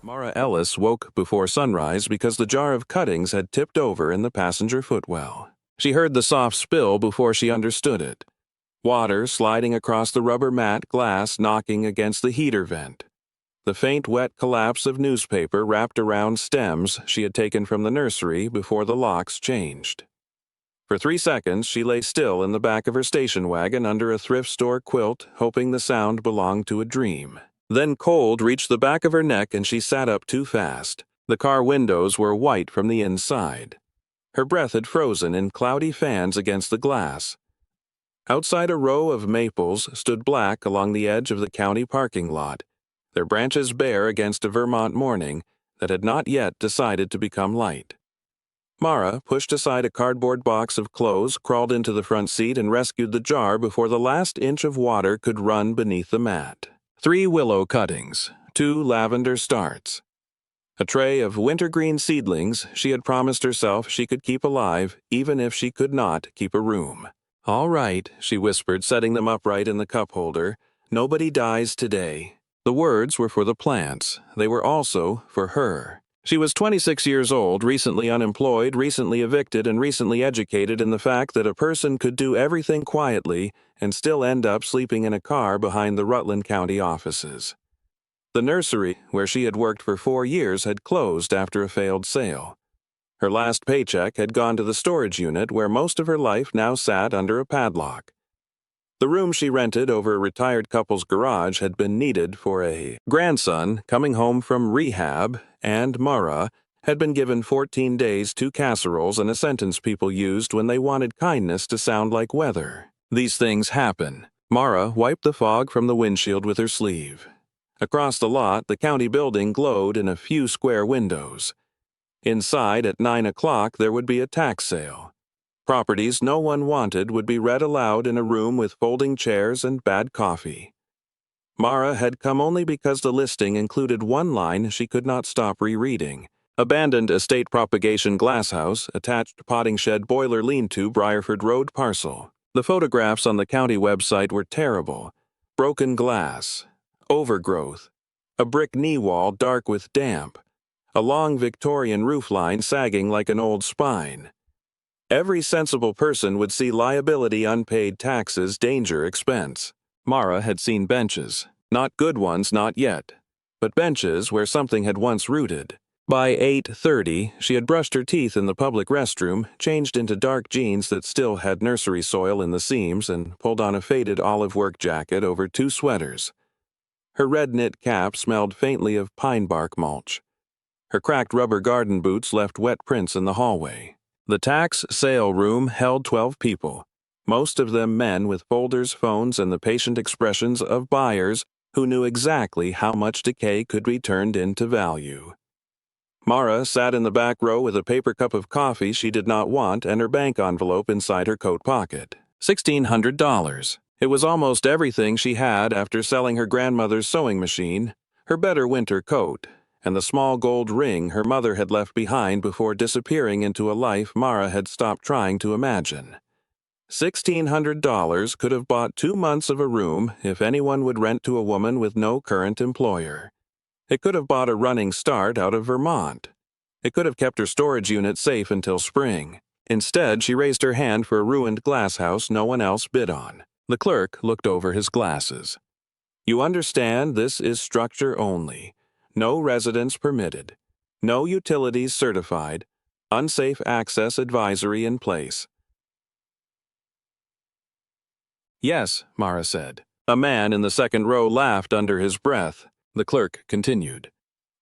Mara Ellis woke before sunrise because the jar of cuttings had tipped over in the passenger footwell. She heard the soft spill before she understood it. Water sliding across the rubber mat, glass knocking against the heater vent. The faint wet collapse of newspaper wrapped around stems she had taken from the nursery before the locks changed. For 3 seconds she lay still in the back of her station wagon under a thrift store quilt, hoping the sound belonged to a dream. Then cold reached the back of her neck and she sat up too fast. The car windows were white from the inside. Her breath had frozen in cloudy fans against the glass. Outside a row of maples stood black along the edge of the county parking lot, their branches bare against a Vermont morning that had not yet decided to become light. Mara pushed aside a cardboard box of clothes, crawled into the front seat, and rescued the jar before the last inch of water could run beneath the mat. 3 willow cuttings, 2 lavender starts. A tray of wintergreen seedlings she had promised herself she could keep alive, even if she could not keep a room. "All right," she whispered, setting them upright in the cup holder. "Nobody dies today." The words were for the plants. They were also for her. She was 26 years old, recently unemployed, recently evicted, and recently educated in the fact that a person could do everything quietly and still end up sleeping in a car behind the Rutland County offices. The nursery, where she had worked for 4 years, had closed after a failed sale. Her last paycheck had gone to the storage unit where most of her life now sat under a padlock. The room she rented over a retired couple's garage had been needed for a grandson coming home from rehab, and Mara had been given 14 days, 2 casseroles, and a sentence people used when they wanted kindness to sound like weather. These things happen. Mara wiped the fog from the windshield with her sleeve. Across the lot, the county building glowed in a few square windows. Inside, at 9 o'clock, there would be a tax sale. Properties no one wanted would be read aloud in a room with folding chairs and bad coffee. Mara had come only because the listing included one line she could not stop rereading. Abandoned estate propagation glasshouse, attached potting shed boiler lean-to Briarford Road parcel. The photographs on the county website were terrible. Broken glass, overgrowth, a brick knee wall dark with damp, a long Victorian roofline sagging like an old spine. Every sensible person would see liability, unpaid taxes, danger, expense. Mara had seen benches. Not good ones, not yet, but benches where something had once rooted. By 8:30, she had brushed her teeth in the public restroom, changed into dark jeans that still had nursery soil in the seams, and pulled on a faded olive work jacket over 2 sweaters. Her red knit cap smelled faintly of pine bark mulch. Her cracked rubber garden boots left wet prints in the hallway. The tax sale room held 12 people, most of them men with folders, phones, and the patient expressions of buyers who knew exactly how much decay could be turned into value. Mara sat in the back row with a paper cup of coffee she did not want and her bank envelope inside her coat pocket. $1,600. It was almost everything she had after selling her grandmother's sewing machine, her better winter coat, and the small gold ring her mother had left behind before disappearing into a life Mara had stopped trying to imagine. $1,600 could have bought 2 months of a room if anyone would rent to a woman with no current employer. It could have bought a running start out of Vermont. It could have kept her storage unit safe until spring. Instead, she raised her hand for a ruined glasshouse no one else bid on. The clerk looked over his glasses. "You understand, this is structure only. No residents permitted. No utilities certified. Unsafe access advisory in place." "Yes," Mara said. A man in the second row laughed under his breath. The clerk continued.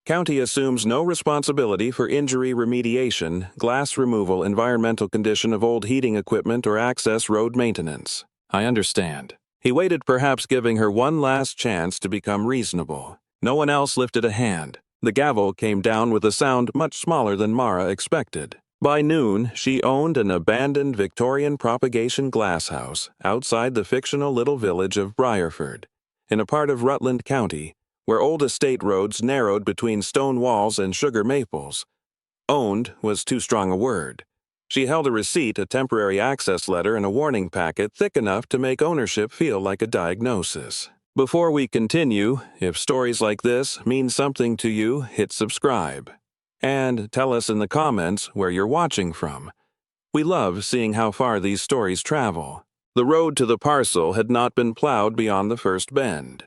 "County assumes no responsibility for injury remediation, glass removal, environmental condition of old heating equipment, or access road maintenance." "I understand." He waited, perhaps giving her one last chance to become reasonable. No one else lifted a hand. The gavel came down with a sound much smaller than Mara expected. By noon, she owned an abandoned Victorian propagation glasshouse outside the fictional little village of Briarford, in a part of Rutland County where old estate roads narrowed between stone walls and sugar maples. Owned was too strong a word. She held a receipt, a temporary access letter, and a warning packet thick enough to make ownership feel like a diagnosis. Before we continue, if stories like this mean something to you, hit subscribe. And tell us in the comments where you're watching from. We love seeing how far these stories travel. The road to the parcel had not been plowed beyond the first bend.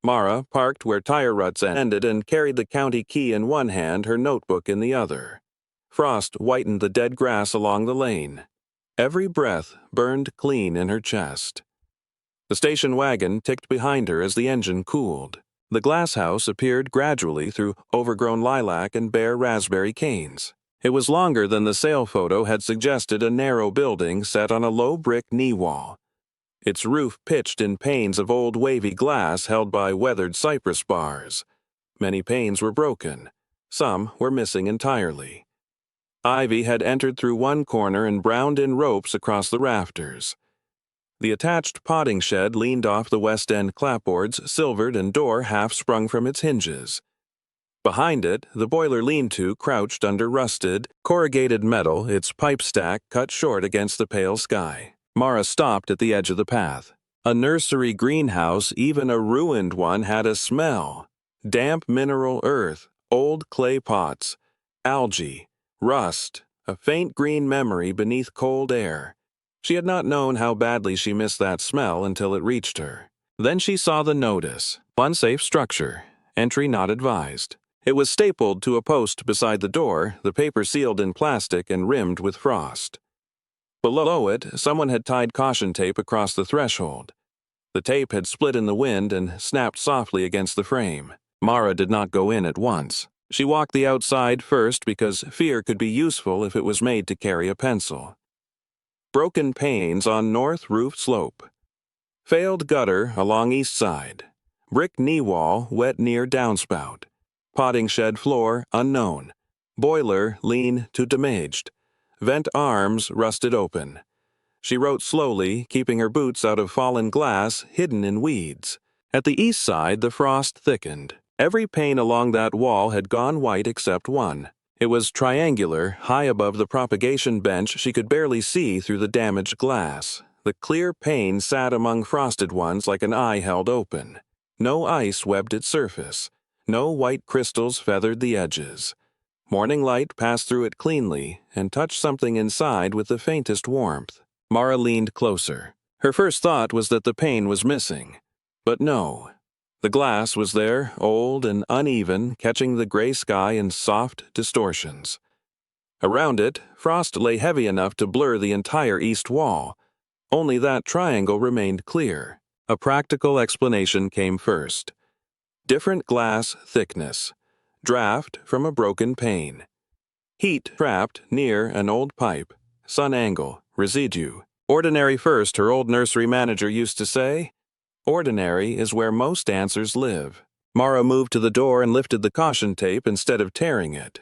Mara parked where tire ruts ended and carried the county key in one hand, her notebook in the other. Frost whitened the dead grass along the lane. Every breath burned clean in her chest. The station wagon ticked behind her as the engine cooled. The Glasshouse appeared gradually through overgrown lilac and bare raspberry canes. It was longer than the sale photo had suggested, a narrow building set on a low brick knee wall. Its roof pitched in panes of old wavy glass held by weathered cypress bars. Many panes were broken. Some were missing entirely. Ivy had entered through one corner and browned in ropes across the rafters. The attached potting shed leaned off the west end clapboards, silvered, and door half sprung from its hinges. Behind it, the boiler lean-to crouched under rusted, corrugated metal, its pipe stack cut short against the pale sky. Mara stopped at the edge of the path. A nursery greenhouse, even a ruined one, had a smell. Damp mineral earth, old clay pots, algae, rust, a faint green memory beneath cold air. She had not known how badly she missed that smell until it reached her. Then she saw the notice. Unsafe structure. Entry not advised. It was stapled to a post beside the door, the paper sealed in plastic and rimmed with frost. Below it, someone had tied caution tape across the threshold. The tape had split in the wind and snapped softly against the frame. Mara did not go in at once. She walked the outside first because fear could be useful if it was made to carry a pencil. Broken panes on north roof slope. Failed gutter along east side. Brick knee wall wet near downspout. Potting shed floor unknown. Boiler lean to damaged. Vent arms rusted open. She wrote slowly, keeping her boots out of fallen glass hidden in weeds. At the east side, the frost thickened. Every pane along that wall had gone white except one. It was triangular, high above the propagation bench. She could barely see through the damaged glass. The clear pane sat among frosted ones like an eye held open. No ice webbed its surface. No white crystals feathered the edges. Morning light passed through it cleanly and touched something inside with the faintest warmth. Mara leaned closer. Her first thought was that the pane was missing. But no. The glass was there, old and uneven, catching the gray sky in soft distortions. Around it, frost lay heavy enough to blur the entire east wall. Only that triangle remained clear. A practical explanation came first. Different glass thickness. Draft from a broken pane. Heat trapped near an old pipe. Sun angle, residue. Ordinary first, her old nursery manager used to say. Ordinary is where most answers live. Mara moved to the door and lifted the caution tape instead of tearing it.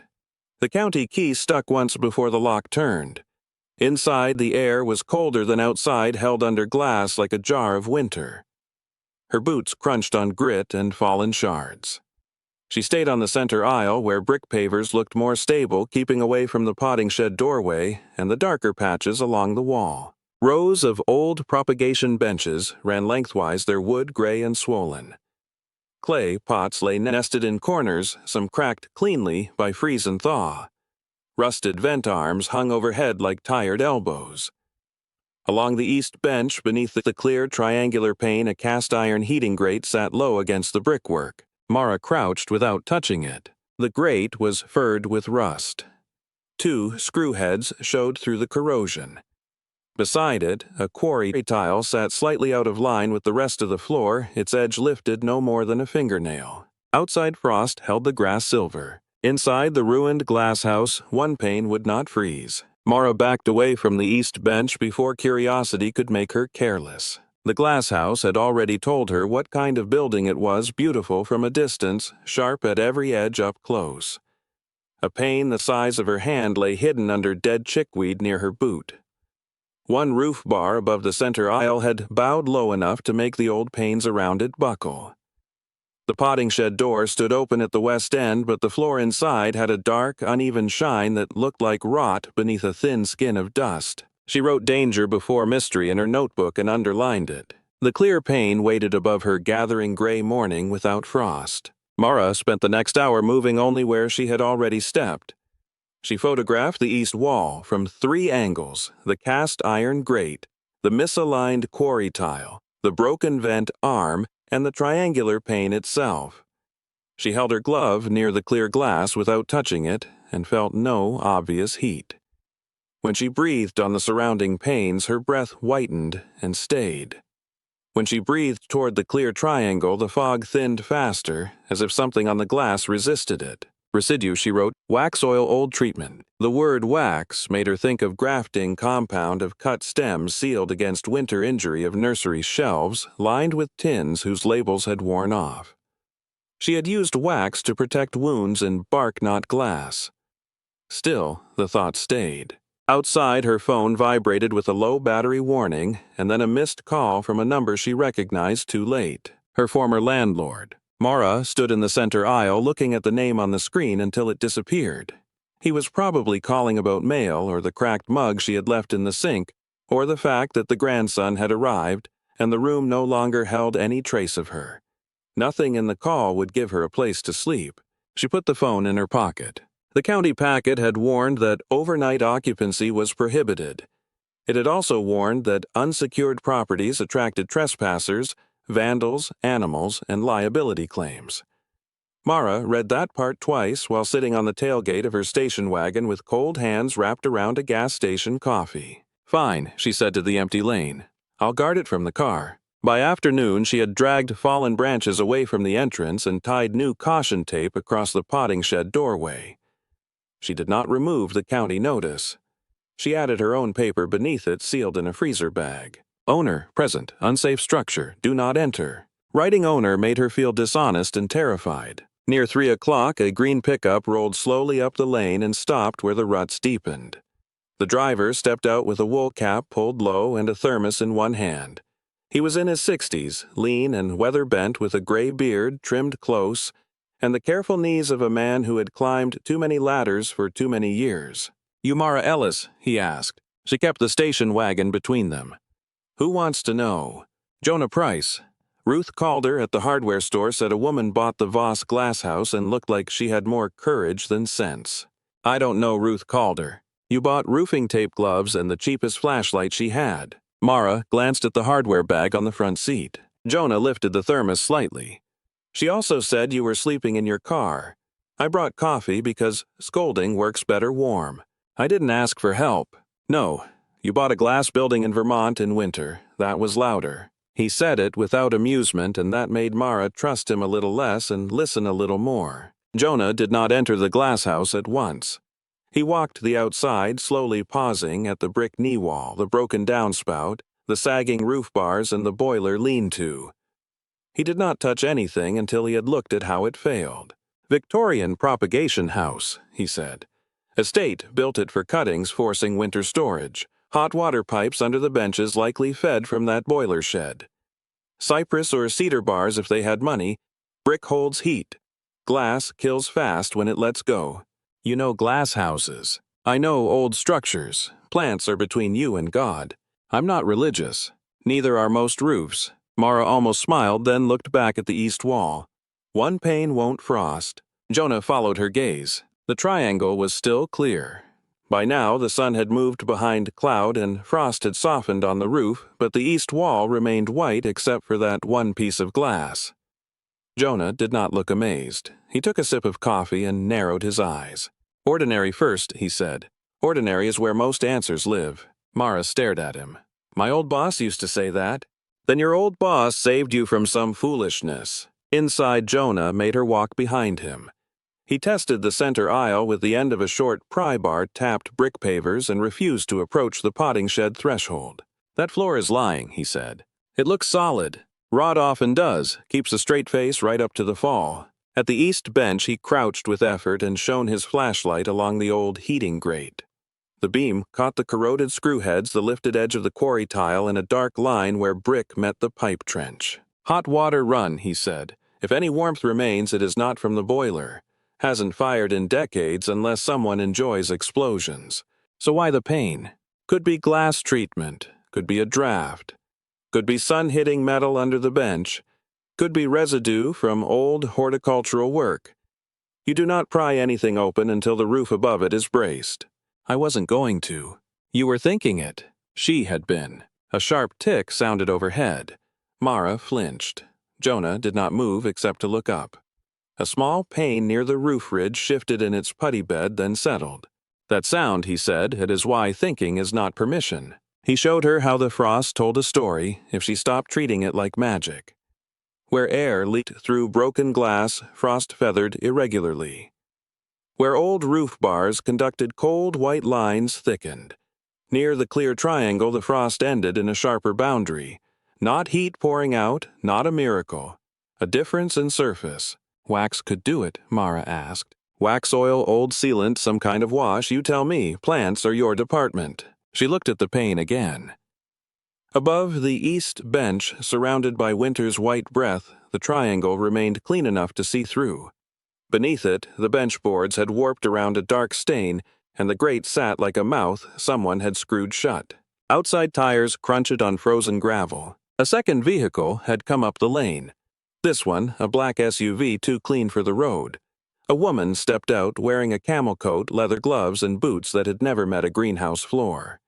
The county key stuck once before the lock turned. Inside, the air was colder than outside, held under glass like a jar of winter. Her boots crunched on grit and fallen shards. She stayed on the center aisle where brick pavers looked more stable, keeping away from the potting shed doorway and the darker patches along the wall. Rows of old propagation benches ran lengthwise, their wood gray and swollen. Clay pots lay nested in corners, some cracked cleanly by freeze and thaw. Rusted vent arms hung overhead like tired elbows. Along the east bench, beneath the clear triangular pane, a cast-iron heating grate sat low against the brickwork. Mara crouched without touching it. The grate was furred with rust. 2 screw heads showed through the corrosion. Beside it, a quarry tile sat slightly out of line with the rest of the floor, its edge lifted no more than a fingernail. Outside frost held the grass silver. Inside the ruined glasshouse, one pane would not freeze. Mara backed away from the east bench before curiosity could make her careless. The glasshouse had already told her what kind of building it was, beautiful from a distance, sharp at every edge up close. A pane the size of her hand lay hidden under dead chickweed near her boot. One roof bar above the center aisle had bowed low enough to make the old panes around it buckle. The potting shed door stood open at the west end, but the floor inside had a dark, uneven shine that looked like rot beneath a thin skin of dust. She wrote danger before mystery in her notebook and underlined it. The clear pane waited above her gathering gray morning without frost. Mara spent the next hour moving only where she had already stepped. She photographed the east wall from 3 angles: the cast iron grate, the misaligned quarry tile, the broken vent arm, and the triangular pane itself. She held her glove near the clear glass without touching it and felt no obvious heat. When she breathed on the surrounding panes, her breath whitened and stayed. When she breathed toward the clear triangle, the fog thinned faster, as if something on the glass resisted it. Residue, she wrote, wax oil old treatment. The word wax made her think of grafting compound of cut stems sealed against winter injury of nursery shelves lined with tins whose labels had worn off. She had used wax to protect wounds in bark, not glass. Still, the thought stayed. Outside, her phone vibrated with a low battery warning, and then a missed call from a number she recognized too late. Her former landlord. Mara stood in the center aisle looking at the name on the screen until it disappeared. He was probably calling about mail or the cracked mug she had left in the sink, or the fact that the grandson had arrived and the room no longer held any trace of her. Nothing in the call would give her a place to sleep. She put the phone in her pocket. The county packet had warned that overnight occupancy was prohibited. It had also warned that unsecured properties attracted trespassers, vandals, animals, and liability claims. Mara read that part twice while sitting on the tailgate of her station wagon with cold hands wrapped around a gas station coffee. "Fine," she said to the empty lane. "I'll guard it from the car." By afternoon, she had dragged fallen branches away from the entrance and tied new caution tape across the potting shed doorway. She did not remove the county notice. She added her own paper beneath it, sealed in a freezer bag. Owner, present, unsafe structure, do not enter. Writing owner made her feel dishonest and terrified. Near 3 o'clock, a green pickup rolled slowly up the lane and stopped where the ruts deepened. The driver stepped out with a wool cap pulled low and a thermos in one hand. He was in his 60s, lean and weather-bent with a gray beard trimmed close, and the careful knees of a man who had climbed too many ladders for too many years. "You Mara Ellis?" he asked. She kept the station wagon between them. "Who wants to know?" "Jonah Price." Ruth Calder at the hardware store said a woman bought the Voss Glasshouse and looked like she had more courage than sense. "I don't know Ruth Calder. You bought roofing tape gloves and the cheapest flashlight she had." Mara glanced at the hardware bag on the front seat. Jonah lifted the thermos slightly. "She also said you were sleeping in your car. I brought coffee because scolding works better warm. I didn't ask for help." "No, you bought a glass building in Vermont in winter. That was louder." He said it without amusement, and that made Mara trust him a little less and listen a little more. Jonah did not enter the glass house at once. He walked the outside, slowly pausing at the brick knee wall, the broken downspout, the sagging roof bars, and the boiler lean-to. He did not touch anything until he had looked at how it failed. "Victorian propagation house," he said. "Estate built it for cuttings forcing winter storage. Hot water pipes under the benches likely fed from that boiler shed. Cypress or cedar bars if they had money. Brick holds heat. Glass kills fast when it lets go. You know glass houses. I know old structures. Plants are between you and God. I'm not religious. Neither are most roofs." Mara almost smiled, then looked back at the east wall. "One pane won't frost." Jonah followed her gaze. The triangle was still clear. By now, the sun had moved behind cloud and frost had softened on the roof, but the east wall remained white except for that one piece of glass. Jonah did not look amazed. He took a sip of coffee and narrowed his eyes. "Ordinary first," he said. "Ordinary is where most answers live." Mara stared at him. "My old boss used to say that." "Then your old boss saved you from some foolishness." Inside Jonah made her walk behind him. He tested the center aisle with the end of a short pry bar, tapped brick pavers, and refused to approach the potting shed threshold. "That floor is lying," he said. "It looks solid. Rot often does, keeps a straight face right up to the fall." At the east bench he crouched with effort and shone his flashlight along the old heating grate. The beam caught the corroded screw heads, the lifted edge of the quarry tile, and a dark line where brick met the pipe trench. "Hot water run," he said. "If any warmth remains, it is not from the boiler. Hasn't fired in decades unless someone enjoys explosions. So why the pain? Could be glass treatment, could be a draft. Could be sun hitting metal under the bench. Could be residue from old horticultural work. You do not pry anything open until the roof above it is braced. I wasn't going to. You were thinking it. She had been. A sharp tick sounded overhead. Mara flinched. Jonah did not move except to look up. A small pane near the roof ridge shifted in its putty bed, then settled. That sound, he said, it is why thinking is not permission. He showed her how the frost told a story if she stopped treating it like magic. Where air leaked through broken glass, frost feathered irregularly. Where old roof bars conducted cold white lines thickened. Near the clear triangle the frost ended in a sharper boundary. Not heat pouring out, not a miracle. A difference in surface. Wax could do it, Mara asked. Wax oil, old sealant, some kind of wash, you tell me. Plants are your department. She looked at the pane again. Above the east bench, surrounded by winter's white breath, the triangle remained clean enough to see through. Beneath it, the bench boards had warped around a dark stain, and the grate sat like a mouth someone had screwed shut. Outside tires crunched on frozen gravel. A second vehicle had come up the lane. This one, a black SUV too clean for the road. A woman stepped out wearing a camel coat, leather gloves, and boots that had never met a greenhouse floor.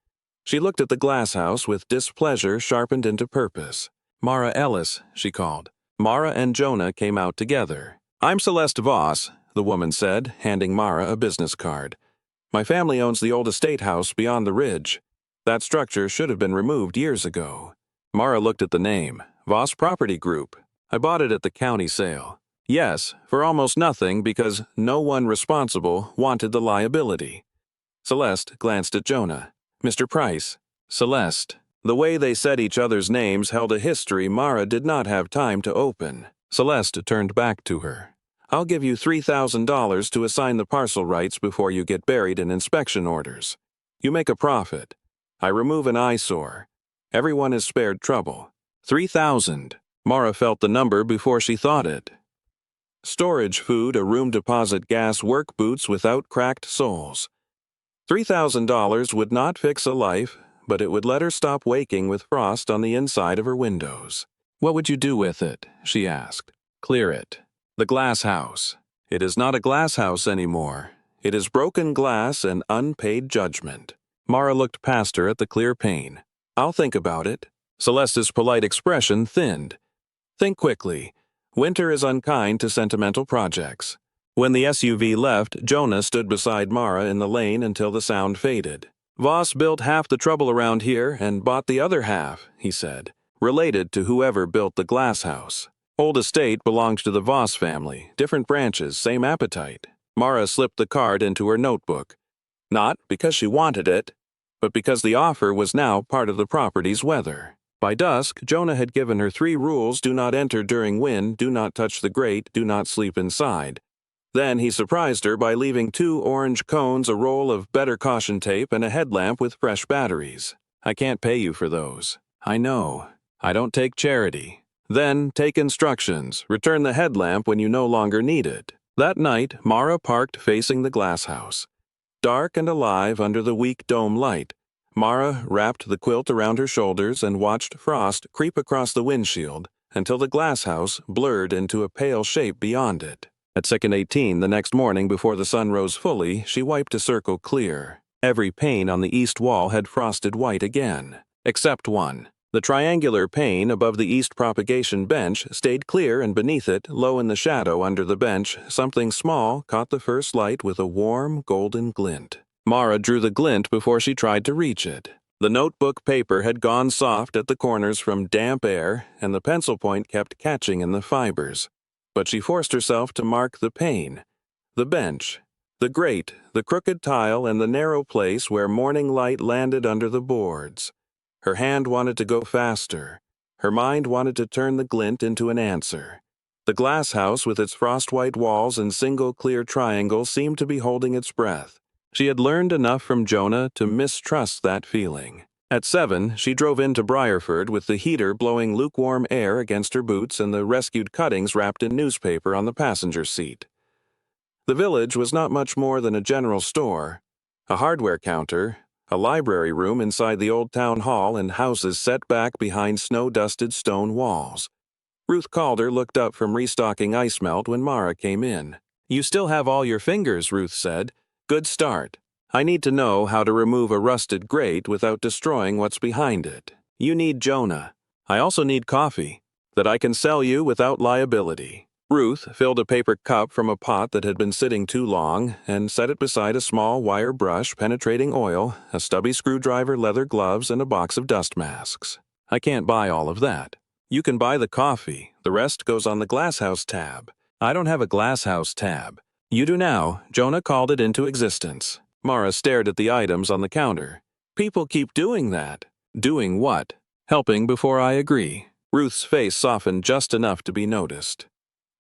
She looked at the Glasshouse with displeasure sharpened into purpose. Mara Ellis, she called. Mara and Jonah came out together. I'm Celeste Voss, the woman said, handing Mara a business card. My family owns the old estate house beyond the ridge. That structure should have been removed years ago. Mara looked at the name, Voss Property Group. I bought it at the county sale. Yes, for almost nothing because no one responsible wanted the liability. Celeste glanced at Jonah. Mr. Price. Celeste. The way they said each other's names held a history Mara did not have time to open. Celeste turned back to her. I'll give you $3,000 to assign the parcel rights before you get buried in inspection orders. You make a profit. I remove an eyesore. Everyone is spared trouble. 3,000. Mara felt the number before she thought it. Storage food, a room deposit gas, work boots without cracked soles. $3,000 would not fix a life, but it would let her stop waking with frost on the inside of her windows. What would you do with it? She asked. Clear it. The Glasshouse. It is not a glasshouse anymore. It is broken glass and unpaid judgment. Mara looked past her at the clear pane. I'll think about it. Celeste's polite expression thinned. Think quickly. Winter is unkind to sentimental projects. When the SUV left, Jonah stood beside Mara in the lane until the sound faded. Voss built half the trouble around here and bought the other half, he said, related to whoever built the Glasshouse. Old estate belonged to the Voss family, different branches, same appetite. Mara slipped the card into her notebook. Not because she wanted it, but because the offer was now part of the property's weather. By dusk, Jonah had given her 3 rules: do not enter during wind, do not touch the grate, do not sleep inside. Then he surprised her by leaving 2 orange cones, a roll of better caution tape, and a headlamp with fresh batteries. I can't pay you for those. I know. I don't take charity. Then take instructions. Return the headlamp when you no longer need it. That night, Mara parked facing the Glasshouse. Dark and alive under the weak dome light, Mara wrapped the quilt around her shoulders and watched frost creep across the windshield until the Glasshouse blurred into a pale shape beyond it. At 2:18 the next morning before the sun rose fully, she wiped a circle clear. Every pane on the east wall had frosted white again, except one. The triangular pane above the east propagation bench stayed clear, and beneath it, low in the shadow under the bench, something small caught the first light with a warm, golden glint. Mara drew the glint before she tried to reach it. The notebook paper had gone soft at the corners from damp air, and the pencil point kept catching in the fibers. But she forced herself to mark the pane, the bench, the grate, the crooked tile, and the narrow place where morning light landed under the boards. Her hand wanted to go faster. Her mind wanted to turn the glint into an answer. The Glasshouse with its frost-white walls and single clear triangle seemed to be holding its breath. She had learned enough from Jonah to mistrust that feeling. At 7, she drove into Briarford with the heater blowing lukewarm air against her boots and the rescued cuttings wrapped in newspaper on the passenger seat. The village was not much more than a general store, a hardware counter, a library room inside the old town hall and houses set back behind snow-dusted stone walls. Ruth Calder looked up from restocking ice melt when Mara came in. "You still have all your fingers," Ruth said. "Good start. I need to know how to remove a rusted grate without destroying what's behind it. You need Jonah. I also need coffee that I can sell you without liability." Ruth filled a paper cup from a pot that had been sitting too long and set it beside a small wire brush, penetrating oil, a stubby screwdriver, leather gloves, and a box of dust masks. "I can't buy all of that. You can buy the coffee. The rest goes on the Glasshouse tab." "I don't have a Glasshouse tab." "You do now. Jonah called it into existence." Mara stared at the items on the counter. "People keep doing that." "Doing what?" "Helping before I agree." Ruth's face softened just enough to be noticed.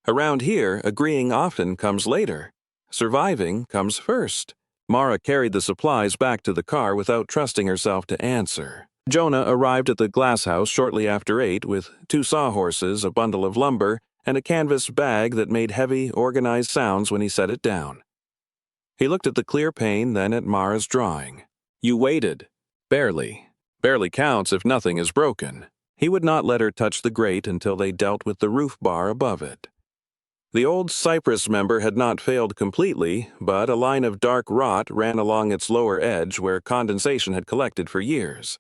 "Around here, agreeing often comes later. Surviving comes first." Mara carried the supplies back to the car without trusting herself to answer. Jonah arrived at the Glasshouse shortly after 8 with 2 sawhorses, a bundle of lumber, and a canvas bag that made heavy, organized sounds when he set it down. He looked at the clear pane, then at Mara's drawing. "You waited." "Barely. Barely counts if nothing is broken." He would not let her touch the grate until they dealt with the roof bar above it. The old cypress member had not failed completely, but a line of dark rot ran along its lower edge where condensation had collected for years.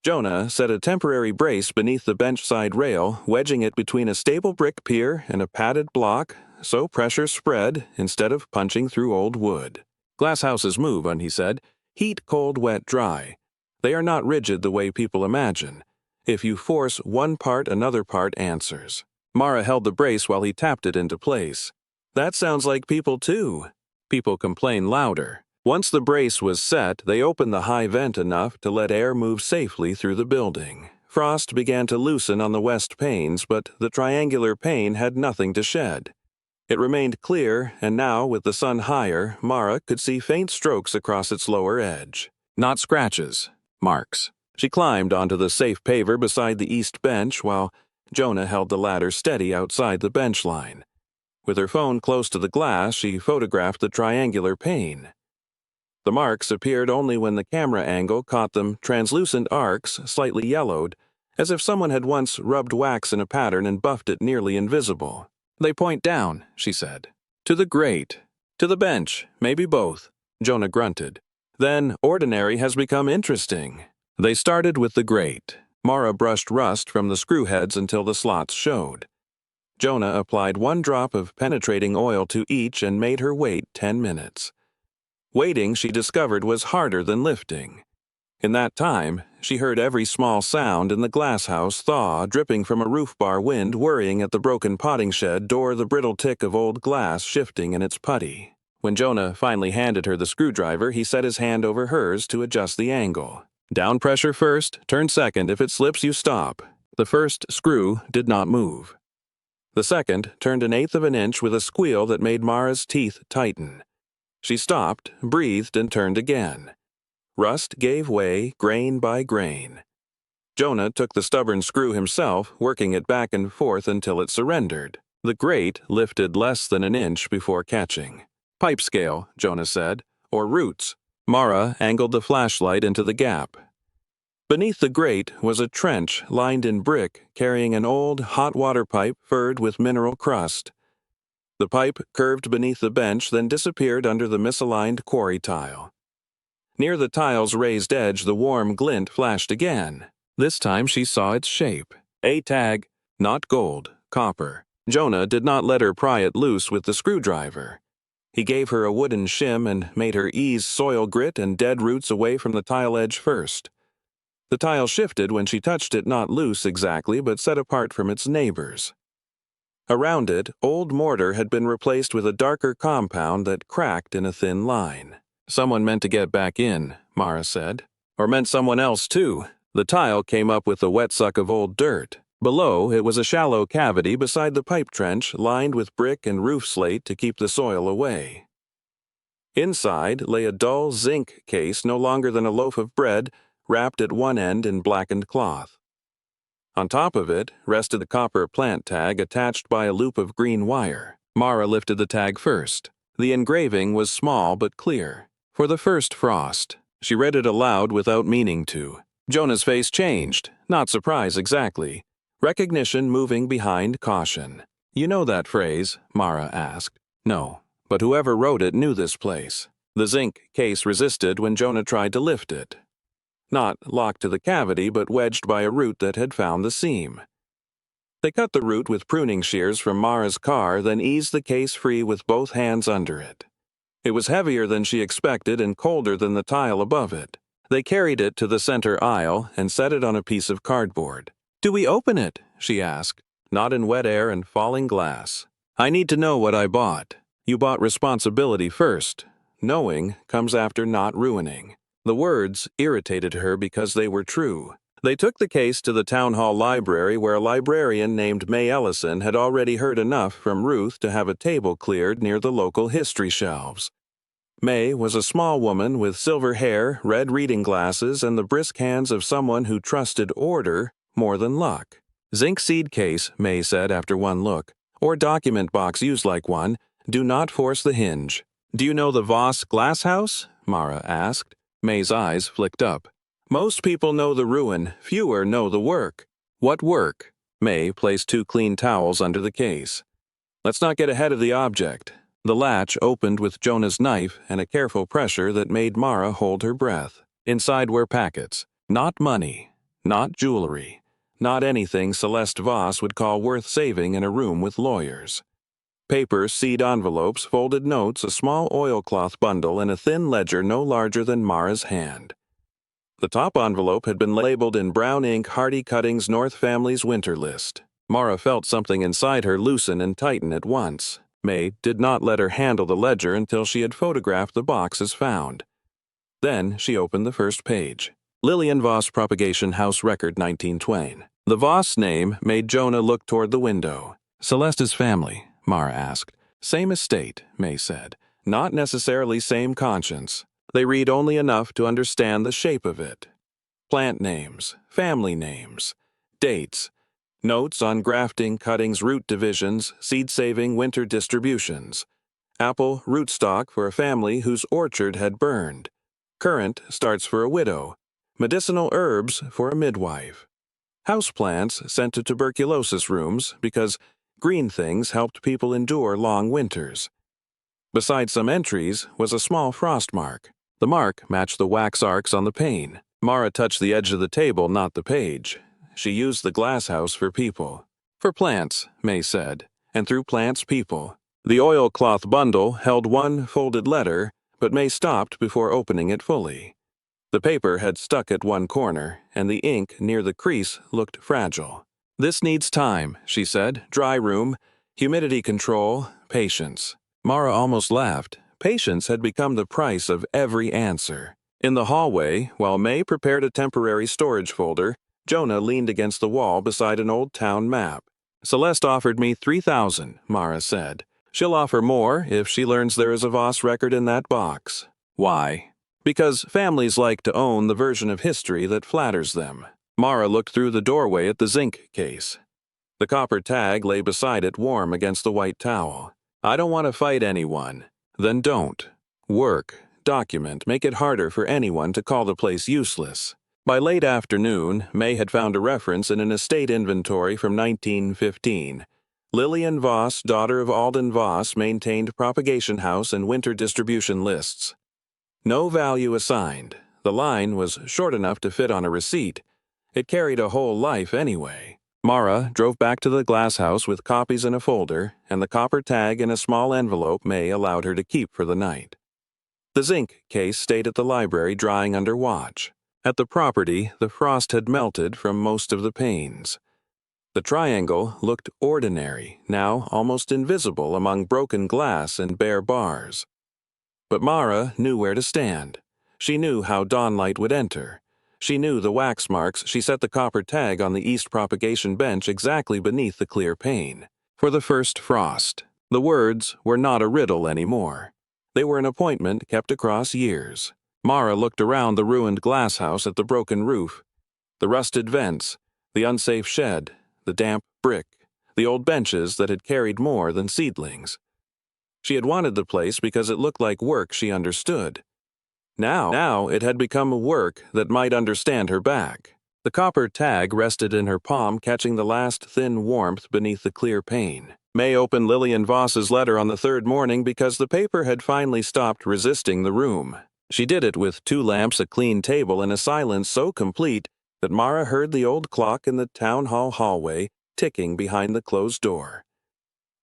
Jonah set a temporary brace beneath the bench-side rail, wedging it between a stable brick pier and a padded block, so pressure spread instead of punching through old wood. "Glasshouses move," he said. "Heat, cold, wet, dry. They are not rigid the way people imagine. If you force one part, another part answers." Mara held the brace while he tapped it into place. "That sounds like people too." "People complain louder." Once the brace was set, they opened the high vent enough to let air move safely through the building. Frost began to loosen on the west panes, but the triangular pane had nothing to shed. It remained clear, and now, with the sun higher, Mara could see faint strokes across its lower edge. Not scratches, marks. She climbed onto the safe paver beside the east bench while Jonah held the ladder steady outside the bench line. With her phone close to the glass, she photographed the triangular pane. The marks appeared only when the camera angle caught them, translucent arcs, slightly yellowed, as if someone had once rubbed wax in a pattern and buffed it nearly invisible. "They point down," she said. "To the grate. To the bench. Maybe both." Jonah grunted. "Then ordinary has become interesting." They started with the grate. Mara brushed rust from the screw heads until the slots showed. Jonah applied 1 drop of penetrating oil to each and made her wait 10 minutes. Waiting, she discovered, was harder than lifting. In that time, she heard every small sound in the Glasshouse: thaw dripping from a roof bar, wind worrying at the broken potting shed door, the brittle tick of old glass shifting in its putty. When Jonah finally handed her the screwdriver, he set his hand over hers to adjust the angle. "Down pressure first, turn second. If it slips, you stop." The first screw did not move. The second turned 1/8 of an inch with a squeal that made Mara's teeth tighten. She stopped, breathed, and turned again. Rust gave way, grain by grain. Jonah took the stubborn screw himself, working it back and forth until it surrendered. The grate lifted less than 1 inch before catching. "Pipe scale," Jonah said, "or roots." Mara angled the flashlight into the gap. Beneath the grate was a trench lined in brick, carrying an old hot water pipe furred with mineral crust. The pipe curved beneath the bench, then disappeared under the misaligned quarry tile. Near the tile's raised edge, the warm glint flashed again. This time she saw its shape. A tag, not gold, copper. Jonah did not let her pry it loose with the screwdriver. He gave her a wooden shim and made her ease soil grit and dead roots away from the tile edge first. The tile shifted when she touched it, not loose exactly, but set apart from its neighbors. Around it, old mortar had been replaced with a darker compound that cracked in a thin line. "Someone meant to get back in," Mara said. "Or meant someone else, too." The tile came up with a wet suck of old dirt. Below, it was a shallow cavity beside the pipe trench, lined with brick and roof slate to keep the soil away. Inside lay a dull zinc case no longer than a loaf of bread, wrapped at one end in blackened cloth. On top of it rested a copper plant tag attached by a loop of green wire. Mara lifted the tag first. The engraving was small but clear. "For the first frost." She read it aloud without meaning to. Jonah's face changed, not surprise exactly. Recognition moving behind caution. "You know that phrase?" Mara asked. "No, but whoever wrote it knew this place." The zinc case resisted when Jonah tried to lift it. Not locked to the cavity, but wedged by a root that had found the seam. They cut the root with pruning shears from Mara's car, then eased the case free with both hands under it. It was heavier than she expected and colder than the tile above it. They carried it to the center aisle and set it on a piece of cardboard. "Do we open it?" she asked. "Not in wet air and falling glass. I need to know what I bought." "You bought responsibility first. Knowing comes after not ruining." The words irritated her because they were true. They took the case to the town hall library, where a librarian named May Ellison had already heard enough from Ruth to have a table cleared near the local history shelves. May was a small woman with silver hair, red reading glasses, and the brisk hands of someone who trusted order more than luck. "Zinc seed case," May said after one look, "or document box used like one. Do not force the hinge." "Do you know the Voss Glasshouse?" Mara asked. May's eyes flicked up. "Most people know the ruin, fewer know the work." "What work?" May placed 2 clean towels under the case. "Let's not get ahead of the object." The latch opened with Jonah's knife and a careful pressure that made Mara hold her breath. Inside were packets. Not money. Not jewelry. Not anything Celeste Voss would call worth saving in a room with lawyers. Paper, seed envelopes, folded notes, a small oilcloth bundle, and a thin ledger no larger than Mara's hand. The top envelope had been labeled in brown ink Hardy Cuttings North Family's Winter List. Mara felt something inside her loosen and tighten at once. May did not let her handle the ledger until she had photographed the boxes found. Then she opened the first page. Lillian Voss Propagation House Record 1920. The Voss name made Jonah look toward the window. "Celeste's family?" Mara asked. "Same estate," May said. "Not necessarily same conscience. They read only enough to understand the shape of it. Plant names, family names, dates, notes on grafting, cuttings, root divisions, seed-saving, winter distributions. Apple rootstock for a family whose orchard had burned. Currant starts for a widow. Medicinal herbs for a midwife. Houseplants sent to tuberculosis rooms because green things helped people endure long winters." Beside some entries was a small frost mark. The mark matched the wax arcs on the pane. Mara touched the edge of the table, not the page. She used the Glasshouse for people. "For plants," May said, "and through plants people." The oilcloth bundle held one folded letter, but May stopped before opening it fully. The paper had stuck at one corner, and the ink near the crease looked fragile. "This needs time," she said. "Dry room, humidity control, patience." Mara almost laughed. Patience had become the price of every answer. In the hallway, while May prepared a temporary storage folder, Jonah leaned against the wall beside an old town map. "Celeste offered me $3,000, Mara said. "She'll offer more if she learns there is a Voss record in that box." "Why?" "Because families like to own the version of history that flatters them." Mara looked through the doorway at the zinc case. The copper tag lay beside it, warm against the white towel. "I don't want to fight anyone." "Then don't. Work, document, make it harder for anyone to call the place useless." By late afternoon, May had found a reference in an estate inventory from 1915. Lillian Voss, daughter of Alden Voss, maintained propagation house and winter distribution lists. No value assigned. The line was short enough to fit on a receipt. It carried a whole life anyway. Mara drove back to the Glasshouse with copies in a folder and the copper tag in a small envelope May allowed her to keep for the night. The zinc case stayed at the library drying under watch. At the property, the frost had melted from most of the panes. The triangle looked ordinary, now almost invisible among broken glass and bare bars. But Mara knew where to stand. She knew how dawnlight would enter. She knew the wax marks. She set the copper tag on the east propagation bench exactly beneath the clear pane. For the first frost. The words were not a riddle anymore. They were an appointment kept across years. Mara looked around the ruined glasshouse at the broken roof, the rusted vents, the unsafe shed, the damp brick, the old benches that had carried more than seedlings. She had wanted the place because it looked like work she understood. Now it had become a work that might understand her back. The copper tag rested in her palm, catching the last thin warmth beneath the clear pane. May opened Lillian Voss's letter on the third morning because the paper had finally stopped resisting the room. She did it with 2 lamps, a clean table, and a silence so complete that Mara heard the old clock in the town hall hallway ticking behind the closed door.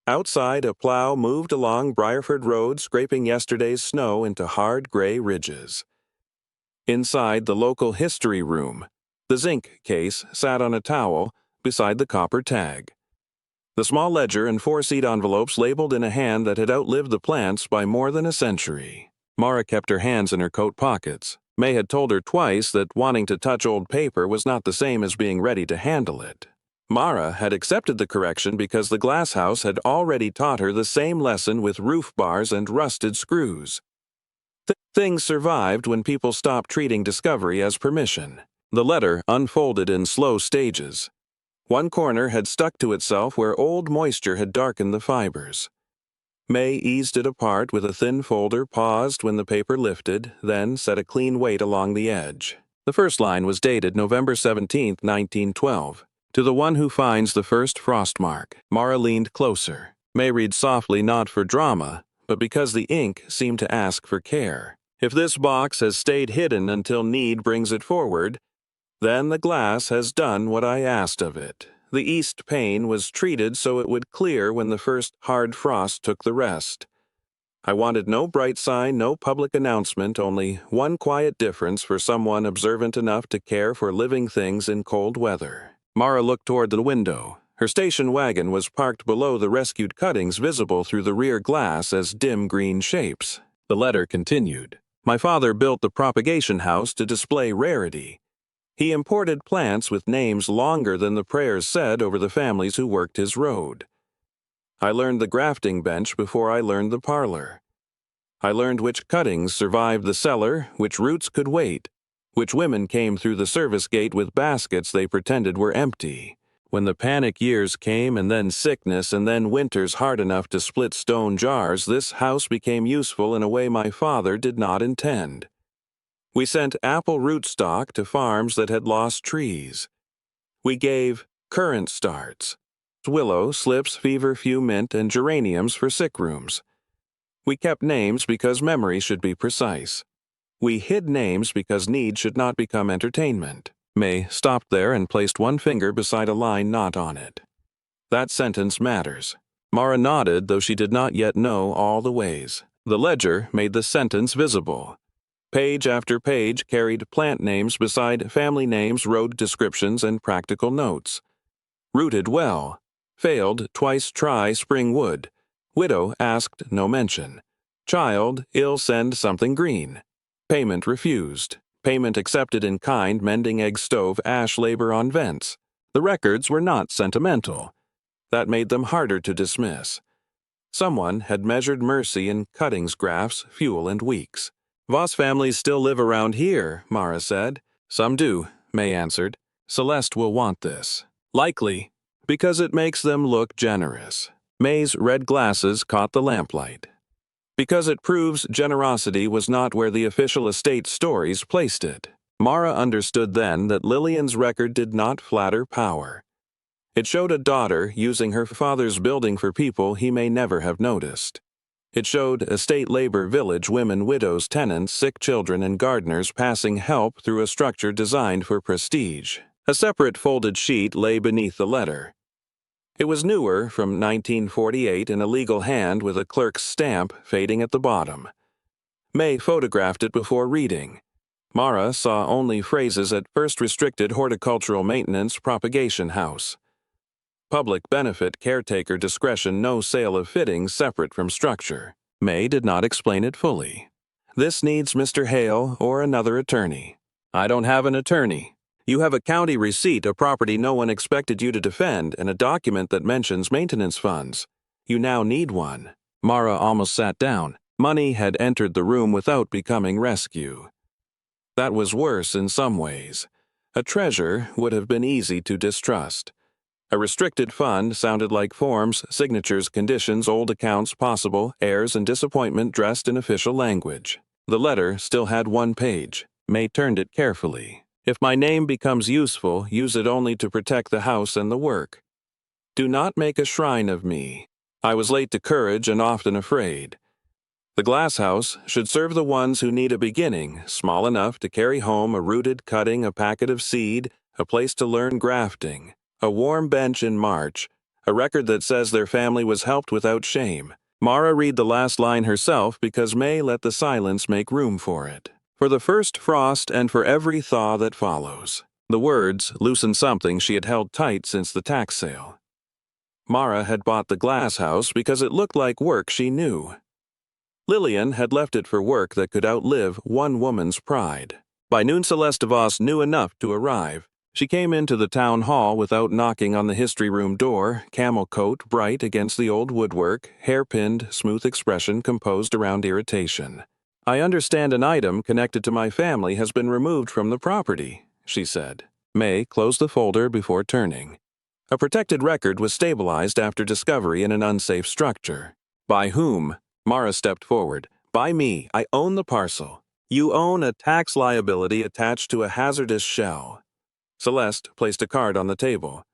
Outside, a plow moved along Briarford Road, scraping yesterday's snow into hard gray ridges. Inside the local history room, the zinc case sat on a towel beside the copper tag. The small ledger and 4 seed envelopes labeled in a hand that had outlived the plants by more than a century. Mara kept her hands in her coat pockets. May had told her twice that wanting to touch old paper was not the same as being ready to handle it. Mara had accepted the correction because the Glasshouse had already taught her the same lesson with roof bars and rusted screws. Things survived when people stopped treating discovery as permission. The letter unfolded in slow stages. One corner had stuck to itself where old moisture had darkened the fibers. May eased it apart with a thin folder, paused when the paper lifted, then set a clean weight along the edge. The first line was dated November 17, 1912. To the one who finds the first frost mark. Mara leaned closer. May read softly, not for drama, but because the ink seemed to ask for care. If this box has stayed hidden until need brings it forward, then the glass has done what I asked of it. The east pane was treated so it would clear when the first hard frost took the rest. I wanted no bright sign, no public announcement, only one quiet difference for someone observant enough to care for living things in cold weather. Mara looked toward the window. Her station wagon was parked below the rescued cuttings, visible through the rear glass as dim green shapes. The letter continued. My father built the propagation house to display rarity. He imported plants with names longer than the prayers said over the families who worked his road. I learned the grafting bench before I learned the parlor. I learned which cuttings survived the cellar, which roots could wait, which women came through the service gate with baskets they pretended were empty. When the panic years came, and then sickness, and then winters hard enough to split stone jars, this house became useful in a way my father did not intend. We sent apple rootstock to farms that had lost trees. We gave currant starts, willow, slips, feverfew, mint, and geraniums for sick rooms. We kept names because memory should be precise. We hid names because need should not become entertainment. May stopped there and placed one finger beside a line not on it. That sentence matters. Mara nodded, though she did not yet know all the ways. The ledger made the sentence visible. Page after page carried plant names beside family names, road descriptions, and practical notes. Rooted well. Failed, twice try spring wood. Widow asked, no mention. Child, ill, send something green. Payment refused. Payment accepted in kind, mending egg stove, ash labor on vents. The records were not sentimental. That made them harder to dismiss. Someone had measured mercy in cuttings graphs, fuel, and weeks. Voss families still live around here, Mara said. Some do, May answered. Celeste will want this. Likely, because it makes them look generous. May's red glasses caught the lamplight. Because it proves generosity was not where the official estate stories placed it. Mara understood then that Lillian's record did not flatter power. It showed a daughter using her father's building for people he may never have noticed. It showed estate labor village women, widows, tenants, sick children, and gardeners passing help through a structure designed for prestige. A separate folded sheet lay beneath the letter. It was newer, from 1948, in a legal hand with a clerk's stamp fading at the bottom. May photographed it before reading. Mara saw only phrases at first restricted horticultural maintenance propagation house. Public benefit caretaker discretion, no sale of fittings separate from structure. May did not explain it fully. This needs Mr. Hale or another attorney. I don't have an attorney. You have a county receipt, a property no one expected you to defend, and a document that mentions maintenance funds. You now need one. Mara almost sat down. Money had entered the room without becoming rescue. That was worse in some ways. A treasure would have been easy to distrust. A restricted fund sounded like forms, signatures, conditions, old accounts, possible, heirs, and disappointment dressed in official language. The letter still had one page. May turned it carefully. If my name becomes useful, use it only to protect the house and the work. Do not make a shrine of me. I was late to courage and often afraid. The Glasshouse should serve the ones who need a beginning, small enough to carry home a rooted cutting, a packet of seed, a place to learn grafting, a warm bench in March, a record that says their family was helped without shame. Mara read the last line herself because May let the silence make room for it. For the first frost and for every thaw that follows. The words loosened something she had held tight since the tax sale. Mara had bought the Glasshouse because it looked like work she knew. Lillian had left it for work that could outlive one woman's pride. By noon Celeste DeVos knew enough to arrive. She came into the town hall without knocking on the history room door, camel coat bright against the old woodwork, hair-pinned, smooth expression composed around irritation. I understand an item connected to my family has been removed from the property, she said. May closed the folder before turning. A protected record was stabilized after discovery in an unsafe structure. By whom? Mara stepped forward. By me. I own the parcel. You own a tax liability attached to a hazardous shell. Celeste placed a card on the table.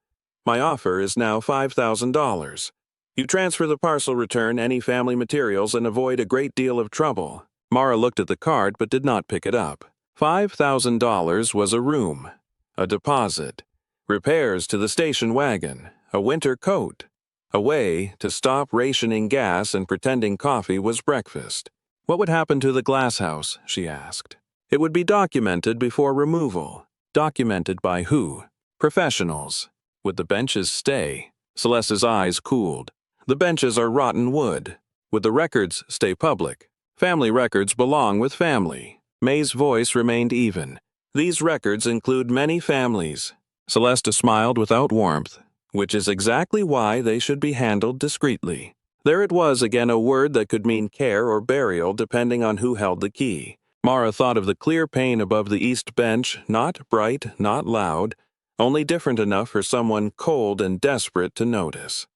My offer is now $5,000. You transfer the parcel, return any family materials, and avoid a great deal of trouble. Mara looked at the card but did not pick it up. $5,000 was a room, a deposit, repairs to the station wagon, a winter coat, a way to stop rationing gas and pretending coffee was breakfast. What would happen to the Glasshouse, she asked. It would be documented before removal. Documented by who? Professionals. Would the benches stay? Celeste's eyes cooled. The benches are rotten wood. Would the records stay public? Family records belong with family. May's voice remained even. These records include many families. Celeste smiled without warmth, which is exactly why they should be handled discreetly. There it was again, a word that could mean care or burial depending on who held the key. Mara thought of the clear pane above the east bench, not bright, not loud, only different enough for someone cold and desperate to notice.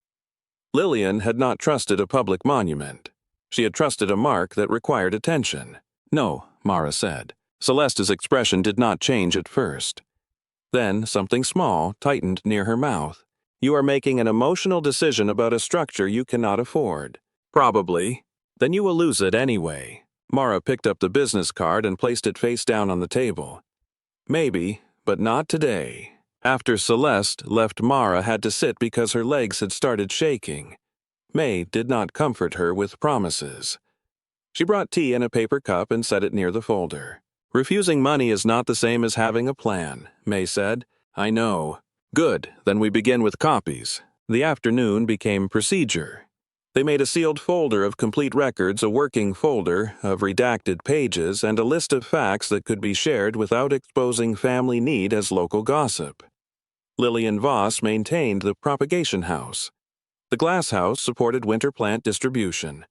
Lillian had not trusted a public monument. She had trusted a mark that required attention. No, Mara said. Celeste's expression did not change at first. Then something small tightened near her mouth. You are making an emotional decision about a structure you cannot afford. Probably. Then you will lose it anyway. Mara picked up the business card and placed it face down on the table. Maybe, but not today. After Celeste left, Mara had to sit because her legs had started shaking. May did not comfort her with promises. She brought tea in a paper cup and set it near the folder. Refusing money is not the same as having a plan, May said. I know. Good, then we begin with copies. The afternoon became procedure. They made a sealed folder of complete records, a working folder of redacted pages, and a list of facts that could be shared without exposing family need as local gossip. Lillian Voss maintained the propagation house. The Glasshouse supported winter plant distribution.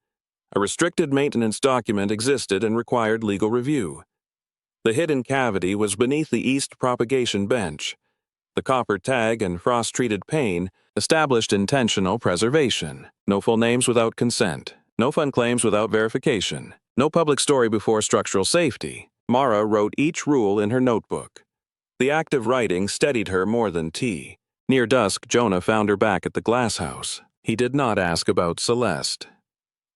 A restricted maintenance document existed and required legal review. The hidden cavity was beneath the east propagation bench. The copper tag and frost-treated pane established intentional preservation. No full names without consent. No fund claims without verification. No public story before structural safety. Mara wrote each rule in her notebook. The act of writing steadied her more than tea. Near dusk, Jonah found her back at the Glasshouse. He did not ask about Celeste.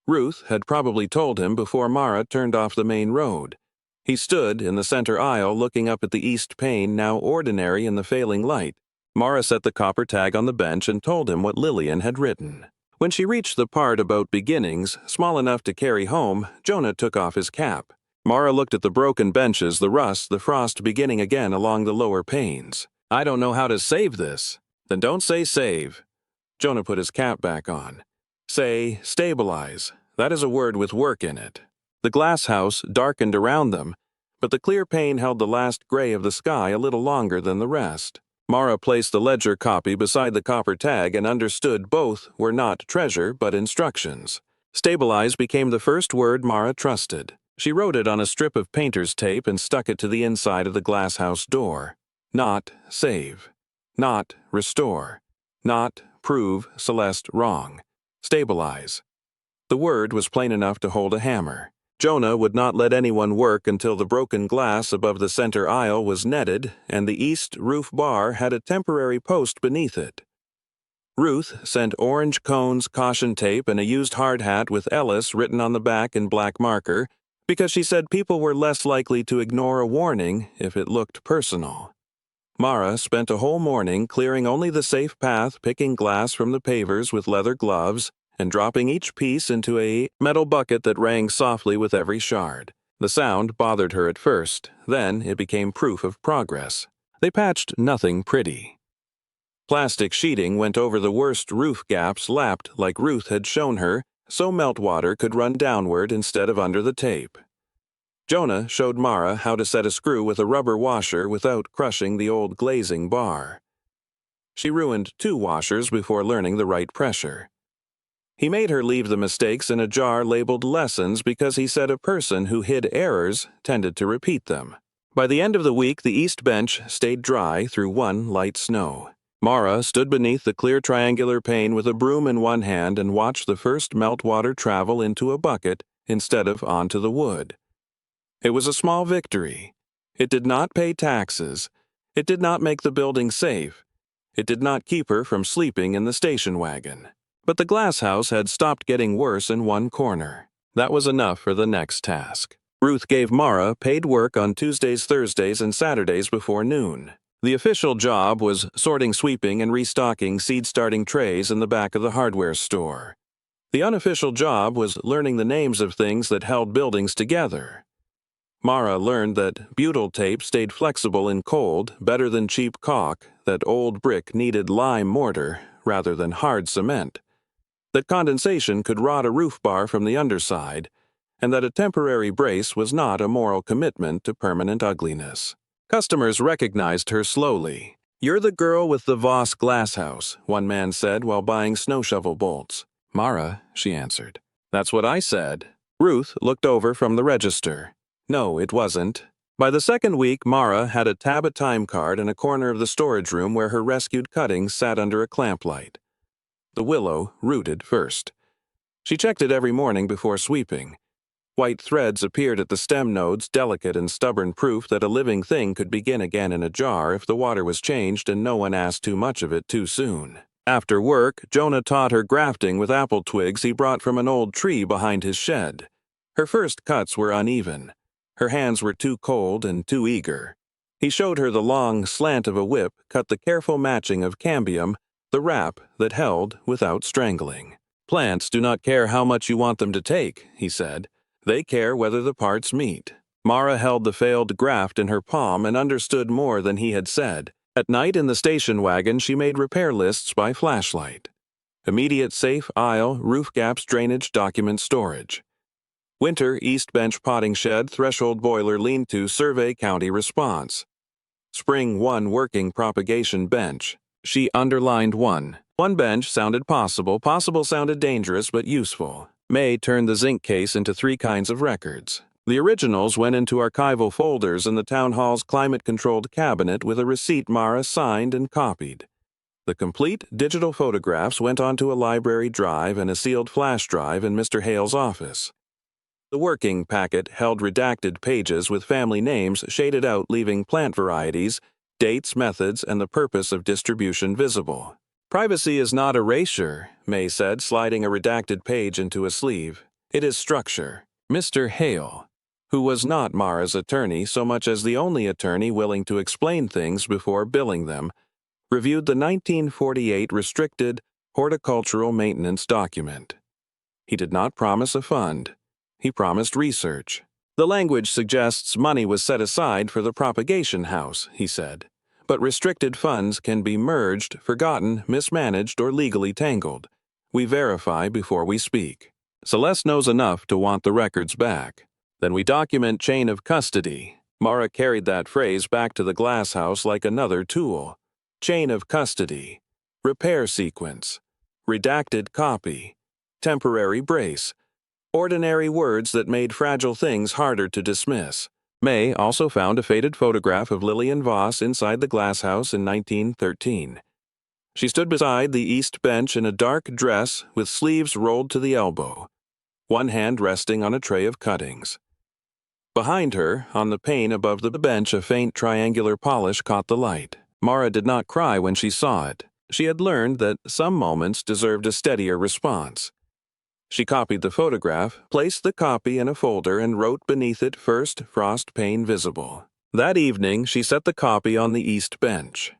Ruth had probably told him before Mara turned off the main road. He stood in the center aisle looking up at the east pane, now ordinary in the failing light. Mara set the copper tag on the bench and told him what Lillian had written. When she reached the part about beginnings, small enough to carry home, Jonah took off his cap. Mara looked at the broken benches, the rust, the frost beginning again along the lower panes. I don't know how to save this. Then don't say save. Jonah put his cap back on. Say stabilize. That is a word with work in it. The Glasshouse darkened around them, but the clear pane held the last gray of the sky a little longer than the rest. Mara placed the ledger copy beside the copper tag and understood both were not treasure but instructions. Stabilize became the first word Mara trusted. She wrote it on a strip of painter's tape and stuck it to the inside of the Glasshouse door. Not save. Not restore. Not prove Celeste wrong. Stabilize. The word was plain enough to hold a hammer. Jonah would not let anyone work until the broken glass above the center aisle was netted and the east roof bar had a temporary post beneath it. Ruth sent orange cones, caution tape, and a used hard hat with Ellis written on the back in black marker because she said people were less likely to ignore a warning if it looked personal. Mara spent a whole morning clearing only the safe path, picking glass from the pavers with leather gloves, and dropping each piece into a metal bucket that rang softly with every shard. The sound bothered her at first, then it became proof of progress. They patched nothing pretty. Plastic sheeting went over the worst roof gaps lapped like Ruth had shown her, so meltwater could run downward instead of under the tape. Jonah showed Mara how to set a screw with a rubber washer without crushing the old glazing bar. She ruined 2 washers before learning the right pressure. He made her leave the mistakes in a jar labeled lessons because he said a person who hid errors tended to repeat them. By the end of the week, the east bench stayed dry through one light snow. Mara stood beneath the clear triangular pane with a broom in one hand and watched the first meltwater travel into a bucket instead of onto the wood. It was a small victory. It did not pay taxes. It did not make the building safe. It did not keep her from sleeping in the station wagon. But the Glasshouse had stopped getting worse in one corner. That was enough for the next task. Ruth gave Mara paid work on Tuesdays, Thursdays, and Saturdays before noon. The official job was sorting, sweeping, and restocking seed-starting trays in the back of the hardware store. The unofficial job was learning the names of things that held buildings together. Mara learned that butyl tape stayed flexible in cold better than cheap caulk, that old brick needed lime mortar rather than hard cement, that condensation could rot a roof bar from the underside, and that a temporary brace was not a moral commitment to permanent ugliness. Customers recognized her slowly. "You're the girl with the Voss Glasshouse," one man said while buying snow shovel bolts. "Mara," she answered. "That's what I said." Ruth looked over from the register. No, it wasn't. By the second week, Mara had a tab time card in a corner of the storage room where her rescued cuttings sat under a clamp light. The willow rooted first. She checked it every morning before sweeping. White threads appeared at the stem nodes, delicate and stubborn proof that a living thing could begin again in a jar if the water was changed and no one asked too much of it too soon. After work, Jonah taught her grafting with apple twigs he brought from an old tree behind his shed. Her first cuts were uneven. Her hands were too cold and too eager. He showed her the long slant of a whip, cut the careful matching of cambium, the wrap that held without strangling. "Plants do not care how much you want them to take," he said. "They care whether the parts meet." Mara held the failed graft in her palm and understood more than he had said. At night in the station wagon, she made repair lists by flashlight. Immediate safe aisle, roof gaps, drainage, document storage. Winter, east bench potting shed, threshold boiler, lean-to, survey, county response. Spring 1 working propagation bench. She underlined 1. One bench sounded possible. Possible sounded dangerous but useful. May turned the zinc case into 3 kinds of records. The originals went into archival folders in the town hall's climate-controlled cabinet with a receipt Mara signed and copied. The complete digital photographs went onto a library drive and a sealed flash drive in Mr. Hale's office. The working packet held redacted pages with family names shaded out, leaving plant varieties, dates, methods, and the purpose of distribution visible. "Privacy is not erasure," May said, sliding a redacted page into a sleeve. "It is structure." Mr. Hale, who was not Mara's attorney so much as the only attorney willing to explain things before billing them, reviewed the 1948 restricted horticultural maintenance document. He did not promise a fund. He promised research. "The language suggests money was set aside for the propagation house," he said. "But restricted funds can be merged, forgotten, mismanaged, or legally tangled. We verify before we speak. Celeste knows enough to want the records back. Then we document chain of custody." Mara carried that phrase back to the Glasshouse like another tool. Chain of custody. Repair sequence. Redacted copy. Temporary brace. Ordinary words that made fragile things harder to dismiss. May also found a faded photograph of Lillian Voss inside the Glasshouse in 1913. She stood beside the east bench in a dark dress with sleeves rolled to the elbow. one hand resting on a tray of cuttings. Behind her, on the pane above the bench, a faint triangular polish caught the light. Mara did not cry when she saw it. She had learned that some moments deserved a steadier response. She copied the photograph, placed the copy in a folder, and wrote beneath it, "First frost pane visible." That evening, she set the copy on the east bench.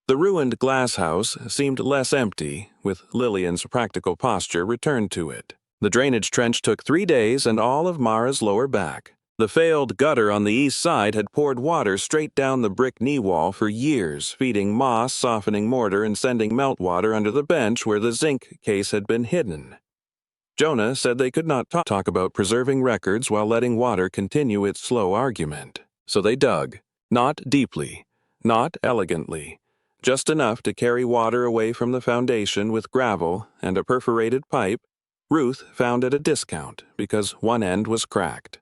The ruined glasshouse seemed less empty, with Lillian's practical posture returned to it. The drainage trench took 3 days and all of Mara's lower back. The failed gutter on the east side had poured water straight down the brick knee wall for years, feeding moss, softening mortar, and sending meltwater under the bench where the zinc case had been hidden. Jonah said they could not talk about preserving records while letting water continue its slow argument. So they dug, not deeply, not elegantly, just enough to carry water away from the foundation with gravel and a perforated pipe Ruth found at a discount because one end was cracked.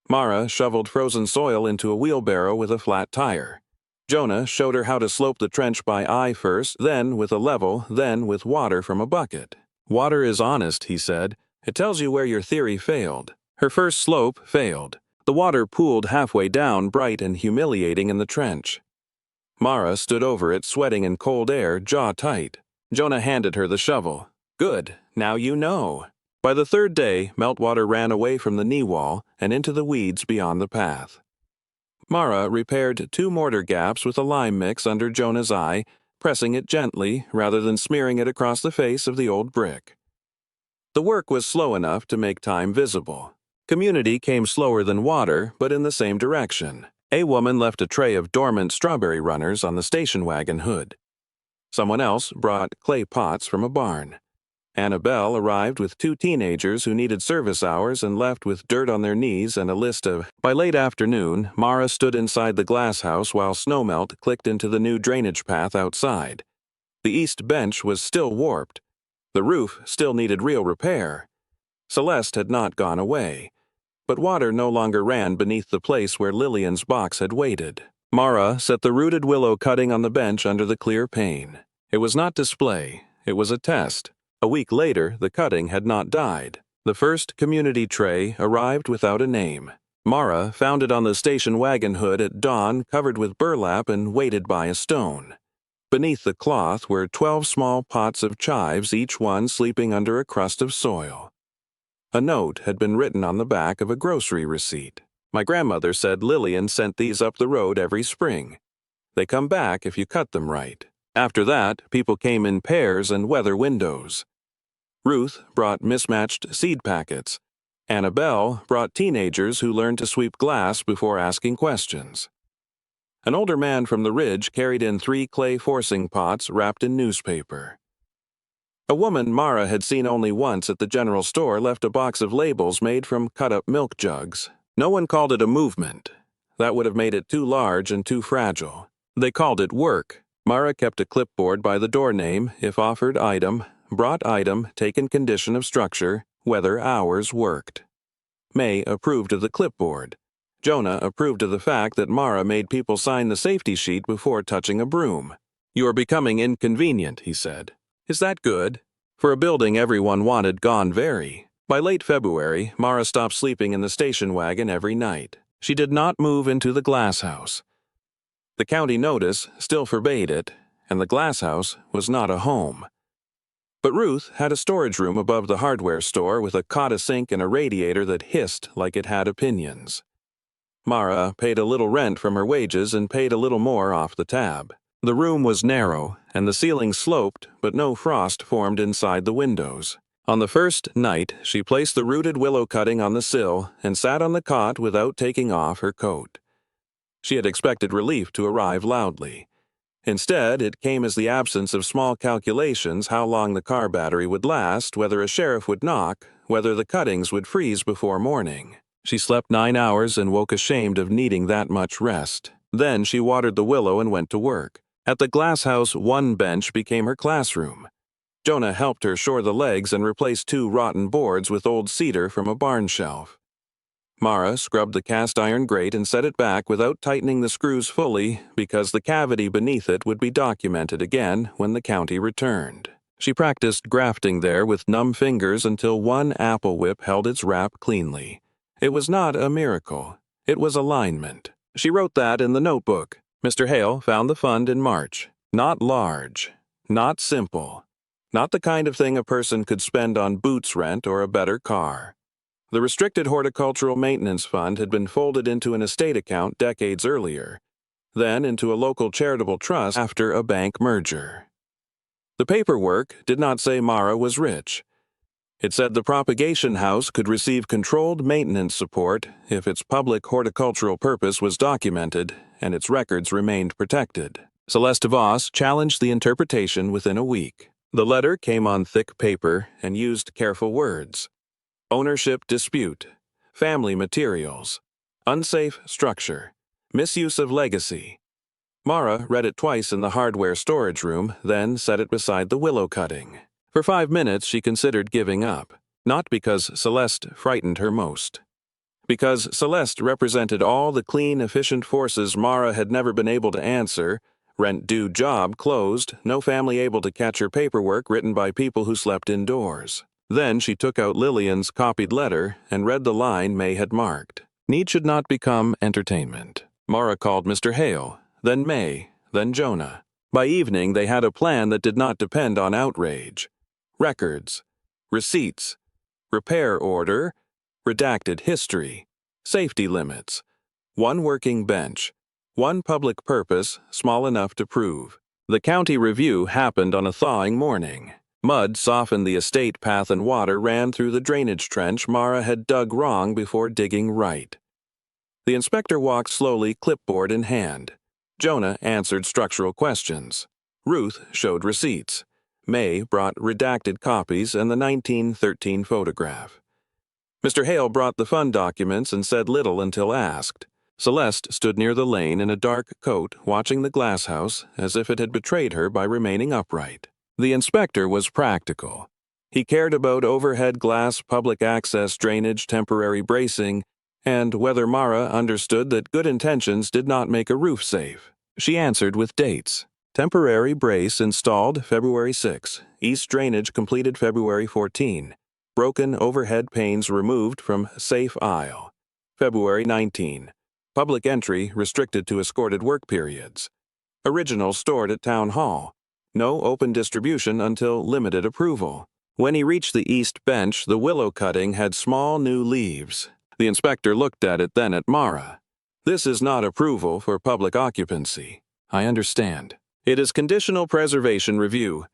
Mara shoveled frozen soil into a wheelbarrow with a flat tire. Jonah showed her how to slope the trench by eye first, then with a level, then with water from a bucket. "Water is honest," he said. "It tells you where your theory failed." Her first slope failed. The water pooled halfway down, bright and humiliating in the trench. Mara stood over it, sweating in cold air, jaw tight. Jonah handed her the shovel. "Good, now you know." By the third day, meltwater ran away from the knee wall and into the weeds beyond the path. Mara repaired 2 mortar gaps with a lime mix under Jonah's eye, pressing it gently rather than smearing it across the face of the old brick. The work was slow enough to make time visible. Community came slower than water, but in the same direction. A woman left a tray of dormant strawberry runners on the station wagon hood. Someone else brought clay pots from a barn. Annabelle arrived with 2 teenagers who needed service hours and left with dirt on their knees and a list of... By late afternoon, Mara stood inside the glasshouse while snowmelt clicked into the new drainage path outside. The east bench was still warped. The roof still needed real repair. Celeste had not gone away, but water no longer ran beneath the place where Lillian's box had waited. Mara set the rooted willow cutting on the bench under the clear pane. It was not display, it was a test. A week later, the cutting had not died. The first community tray arrived without a name. Mara found it on the station wagon hood at dawn, covered with burlap and weighted by a stone. Beneath the cloth were 12 small pots of chives, each one sleeping under a crust of soil. A note had been written on the back of a grocery receipt. "My grandmother said Lillian sent these up the road every spring. They come back if you cut them right." After that, people came in pairs and weather windows. Ruth brought mismatched seed packets. Annabelle brought teenagers who learned to sweep glass before asking questions. An older man from the ridge carried in 3 clay forcing pots wrapped in newspaper. A woman Mara had seen only once at the general store left a box of labels made from cut-up milk jugs. No one called it a movement. That would have made it too large and too fragile. They called it work. Mara kept a clipboard by the door name, if offered item, brought item, taken condition of structure, whether hours worked. May approved of the clipboard. Jonah approved of the fact that Mara made people sign the safety sheet before touching a broom. "You are becoming inconvenient," he said. "Is that good?" For a building everyone wanted gone very. By late February, Mara stopped sleeping in the station wagon every night. She did not move into the glasshouse. The county notice still forbade it, and the glasshouse was not a home. But Ruth had a storage room above the hardware store with a cot, a sink, and a radiator that hissed like it had opinions. Mara paid a little rent from her wages and paid a little more off the tab. The room was narrow, and the ceiling sloped, but no frost formed inside the windows. On the first night, she placed the rooted willow cutting on the sill and sat on the cot without taking off her coat. She had expected relief to arrive loudly. Instead, it came as the absence of small calculations how long the car battery would last, whether a sheriff would knock, whether the cuttings would freeze before morning. She slept 9 hours and woke ashamed of needing that much rest. Then she watered the willow and went to work. At the glasshouse, one bench became her classroom. Jonah helped her shore the legs and replace 2 rotten boards with old cedar from a barn shelf. Mara scrubbed the cast iron grate and set it back without tightening the screws fully because the cavity beneath it would be documented again when the county returned. She practiced grafting there with numb fingers until one apple whip held its wrap cleanly. It was not a miracle. It was alignment. She wrote that in the notebook. Mr. Hale found the fund in March. Not large. Not simple. Not the kind of thing a person could spend on boots rent or a better car. The restricted horticultural maintenance fund had been folded into an estate account decades earlier, then into a local charitable trust after a bank merger. The paperwork did not say Mara was rich. It said the propagation house could receive controlled maintenance support if its public horticultural purpose was documented and its records remained protected. Celeste Voss challenged the interpretation within a week. The letter came on thick paper and used careful words. Ownership dispute, family materials, unsafe structure, misuse of legacy. Mara read it twice in the hardware storage room, then set it beside the willow cutting. For 5 minutes she considered giving up, not because Celeste frightened her most. Because Celeste represented all the clean, efficient forces Mara had never been able to answer, rent due job closed, no family able to catch her paperwork written by people who slept indoors. Then she took out Lillian's copied letter and read the line May had marked. Need should not become entertainment. Mara called Mr. Hale, then May, then Jonah. By evening they had a plan that did not depend on outrage. Records, receipts, repair order, redacted history, safety limits, one working bench, one public purpose small enough to prove. The county review happened on a thawing morning. Mud softened the estate path and water ran through the drainage trench Mara had dug wrong before digging right. The inspector walked slowly, clipboard in hand. Jonah answered structural questions. Ruth showed receipts. May brought redacted copies and the 1913 photograph. Mr. Hale brought the fund documents and said little until asked. Celeste stood near the lane in a dark coat, watching the Glasshouse as if it had betrayed her by remaining upright. The inspector was practical. He cared about overhead glass, public access drainage, temporary bracing, and whether Mara understood that good intentions did not make a roof safe. She answered with dates. Temporary brace installed February 6. East drainage completed February 14. Broken overhead panes removed from safe aisle. February 19. Public entry restricted to escorted work periods. Original stored at Town Hall. No open distribution until limited approval. When he reached the east bench, the willow cutting had small new leaves. The inspector looked at it, then at Mara. This is not approval for public occupancy. I understand. It is conditional preservation review.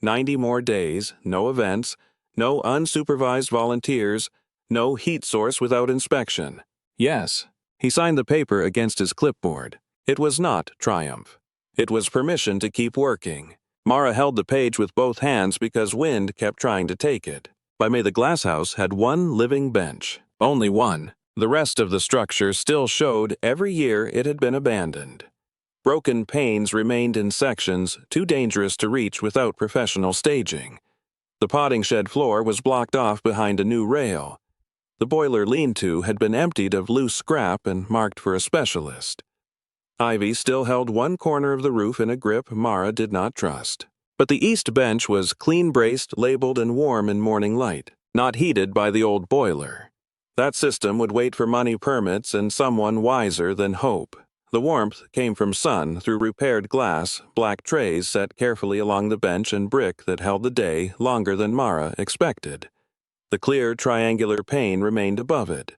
90 more days, no events, no unsupervised volunteers, no heat source without inspection. Yes. He signed the paper against his clipboard. It was not triumph. It was permission to keep working. Mara held the page with both hands because wind kept trying to take it. By May, the Glasshouse had one living bench. Only one. The rest of the structure still showed every year it had been abandoned. Broken panes remained in sections too dangerous to reach without professional staging. The potting shed floor was blocked off behind a new rail. The boiler lean-to had been emptied of loose scrap and marked for a specialist. Ivy still held one corner of the roof in a grip Mara did not trust. But the east bench was clean-braced, labeled, and warm in morning light, not heated by the old boiler. That system would wait for money permits and someone wiser than hope. The warmth came from sun through repaired glass, black trays set carefully along the bench and brick that held the day longer than Mara expected. The clear triangular pane remained above it.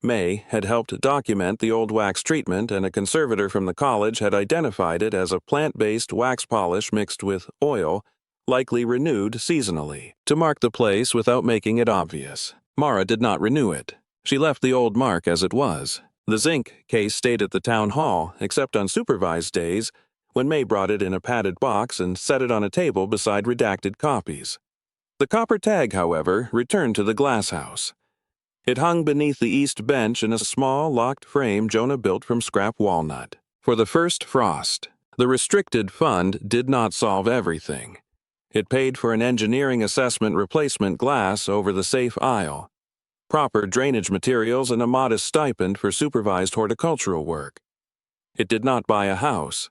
May had helped document the old wax treatment, and a conservator from the college had identified it as a plant-based wax polish mixed with oil, likely renewed seasonally, to mark the place without making it obvious. Mara did not renew it. She left the old mark as it was. The zinc case stayed at the town hall, except on supervised days, when May brought it in a padded box and set it on a table beside redacted copies. The copper tag, however, returned to the Glasshouse. It hung beneath the east bench in a small, locked frame Jonah built from scrap walnut. For the first frost, the restricted fund did not solve everything. It paid for an engineering assessment replacement glass over the safe aisle, proper drainage materials, and a modest stipend for supervised horticultural work. It did not buy a house.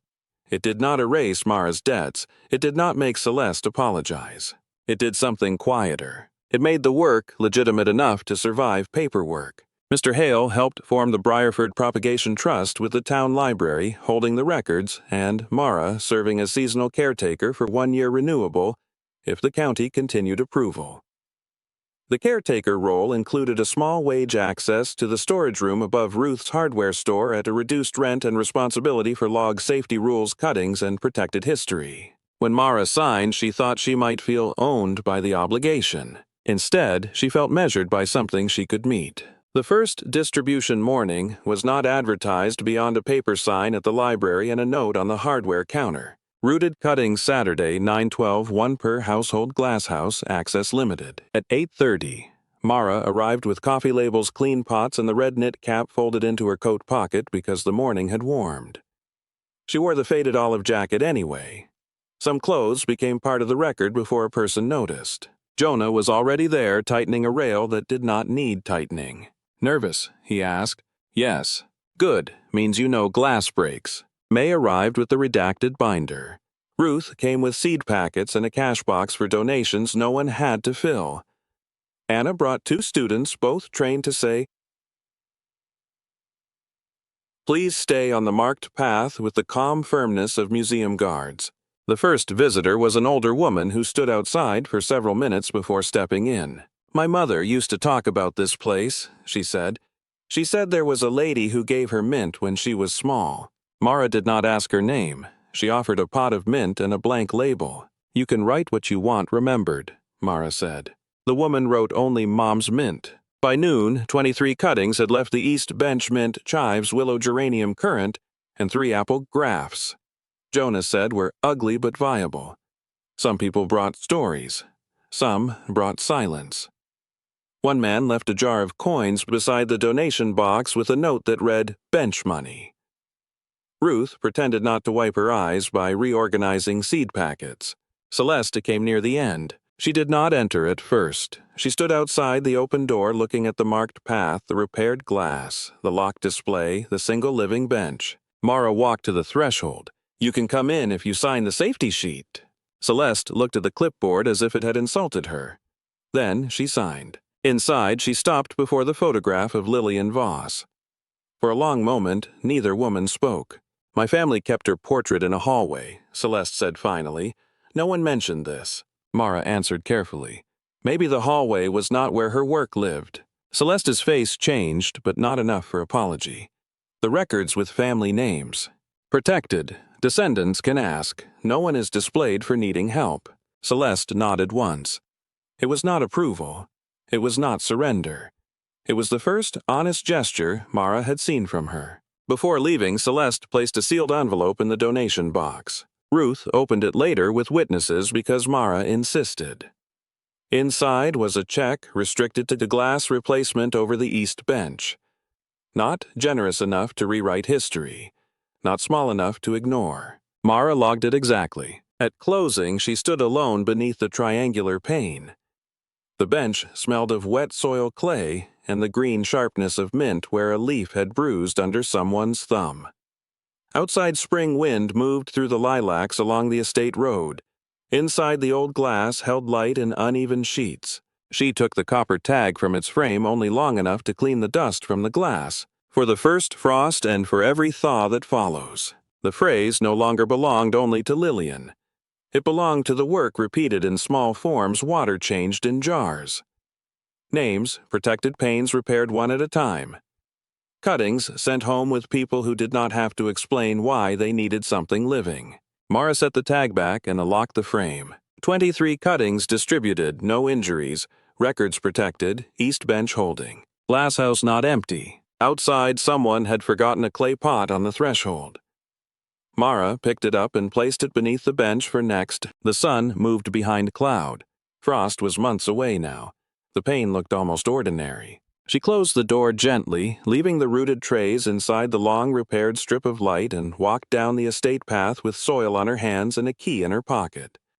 It did not erase Mara's debts. It did not make Celeste apologize. It did something quieter. It made the work legitimate enough to survive paperwork. Mr. Hale helped form the Briarford Propagation Trust with the town library holding the records and Mara serving as seasonal caretaker for 1 year renewable if the county continued approval. The caretaker role included a small wage access to the storage room above Ruth's hardware store at a reduced rent and responsibility for log safety rules, cuttings, and protected history. When Mara signed, she thought she might feel owned by the obligation. Instead, she felt measured by something she could meet. The first distribution morning was not advertised beyond a paper sign at the library and a note on the hardware counter. Rooted cuttings Saturday, 9/12, 1 per household, Glasshouse, access limited. At 8:30, Mara arrived with coffee labels, clean pots, and the red knit cap folded into her coat pocket because the morning had warmed. She wore the faded olive jacket anyway. Some clothes became part of the record before a person noticed. Jonah was already there, tightening a rail that did not need tightening. "Nervous?" he asked. "Yes." "Good. Means you know glass breaks." May arrived with the redacted binder. Ruth came with seed packets and a cash box for donations no one had to fill. Anna brought 2 students, both trained to say, "Please stay on the marked path," with the calm firmness of museum guards. The first visitor was an older woman who stood outside for several minutes before stepping in. "My mother used to talk about this place," she said. "She said there was a lady who gave her mint when she was small." Mara did not ask her name. She offered a pot of mint and a blank label. "You can write what you want remembered," Mara said. The woman wrote only Mom's Mint. By noon, 23 cuttings had left the East Bench mint, chives, willow geranium currant, and 3 apple grafts. Jonah said were ugly but viable. Some people brought stories. Some brought silence. One man left a jar of coins beside the donation box with a note that read, "Bench money." Ruth pretended not to wipe her eyes by reorganizing seed packets. Celeste came near the end. She did not enter at first. She stood outside the open door looking at the marked path, the repaired glass, the locked display, the single living bench. Mara walked to the threshold. "You can come in if you sign the safety sheet." Celeste looked at the clipboard as if it had insulted her. Then she signed. Inside, she stopped before the photograph of Lillian Voss. For a long moment, neither woman spoke. "My family kept her portrait in a hallway," Celeste said finally. "No one mentioned this." Mara answered carefully. Maybe the hallway was not where her work lived. Celeste's face changed, but not enough for apology. "The records with family names. Protected. Descendants can ask. No one is displayed for needing help." Celeste nodded once. It was not approval. It was not surrender. It was the first honest gesture Mara had seen from her. Before leaving, Celeste placed a sealed envelope in the donation box. Ruth opened it later with witnesses because Mara insisted. Inside was a check restricted to the glass replacement over the East Bench. Not generous enough to rewrite history. Not small enough to ignore. Mara logged it exactly. At closing, she stood alone beneath the triangular pane. The bench smelled of wet soil clay and the green sharpness of mint where a leaf had bruised under someone's thumb. Outside, spring wind moved through the lilacs along the estate road. Inside, the old glass held light in uneven sheets. She took the copper tag from its frame only long enough to clean the dust from the glass. "For the first frost and for every thaw that follows." The phrase no longer belonged only to Lillian. It belonged to the work repeated in small forms, water changed in jars. Names, protected panes repaired one at a time. Cuttings sent home with people who did not have to explain why they needed something living. Mara set the tag back and unlocked the frame. 23 cuttings distributed, no injuries, records protected, East Bench holding. Glasshouse not empty. Outside, someone had forgotten a clay pot on the threshold. Mara picked it up and placed it beneath the bench for next. The sun moved behind cloud. Frost was months away now. The pane looked almost ordinary. She closed the door gently, leaving the rooted trays inside the long repaired strip of light, and walked down the estate path with soil on her hands and a key in her pocket.